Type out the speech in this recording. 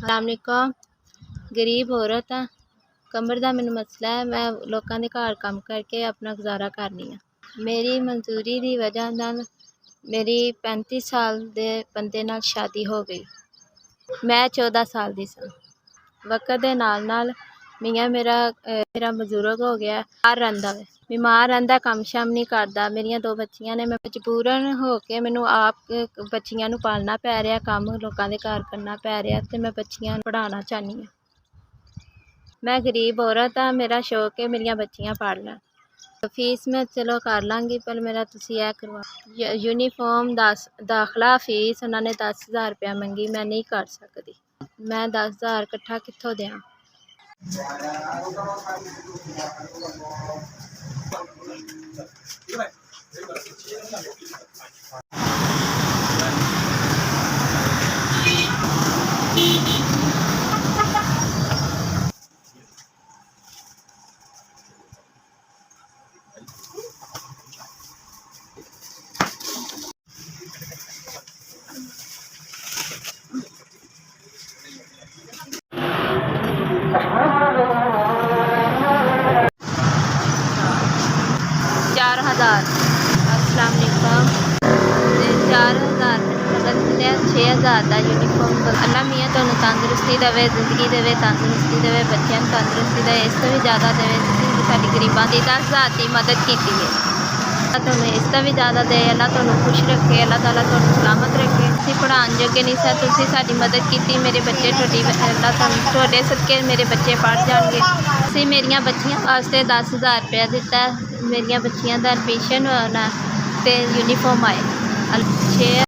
अस्सलामुअलैकुम। गरीब औरत हाँ, कमर का मैनू मसला है। मैं लोगों के घर काम करके अपना गुजारा करनी हाँ। मेरी मंजूरी की वजह नाल मेरी 35 साल के बंदे नाल शादी हो गई। मैं 14 साल की सा। वक्त के नाल नाल मियाँ मेरा बजुर्ग हो गया, बीमार रहिंदा, काम शाम नहीं करता। मेरिया 2 बच्चियां ने, मैं मजबूरन हो के मैनू आप बच्चियां नू पालना पै रहा, काम लोगों के घर करना पै रहा, तो मैं बच्चियां पढ़ाना चाहनी हाँ। मैं गरीब औरत हाँ, मेरा शौक है मेरिया बच्चियां पढ़ लैन। फीस मैं चलो कर लाँगी, पर मेरा तुसी यह करवा यूनीफॉर्म दाखला फीस उन्होंने 10,000 रुपया मंगी, मैं नहीं कर सकती। मैं 10,000 इकट्ठा कित्थों दें। अस्सलाम वालेकुम। 4,000 मतलब 6,000 का यूनीफॉर्म। अल्लाह मियाँ तुहानू तंदुरुस्ती देवे, जिंदगी देवे, तंदुरुस्ती देवे, बच्चों को तंदुरुस्ती दे, इस तो भी ज़्यादा देवे। तुसीं साडी गरीबां दी 10,000 की मदद की है। अल्लाह तुहानू इस तो भी ज़्यादा दे, अल्लाह तुहानू खुश रखे, अल्लाह ताला तुहानू सलामत रखे। तुसीं पढ़ाने जोगे नहीं सा, तुसीं साडी मदद की, मेरे बच्चे अल्लाह तुहाडे सदके मेरे बच्चे पढ़ जाएंगे। तुसीं मेरिया बच्चियां वास्ते 10,000 रुपया दिता, मेरिया बच्चियां दा एडमिशन होना ते यूनीफॉर्म आए।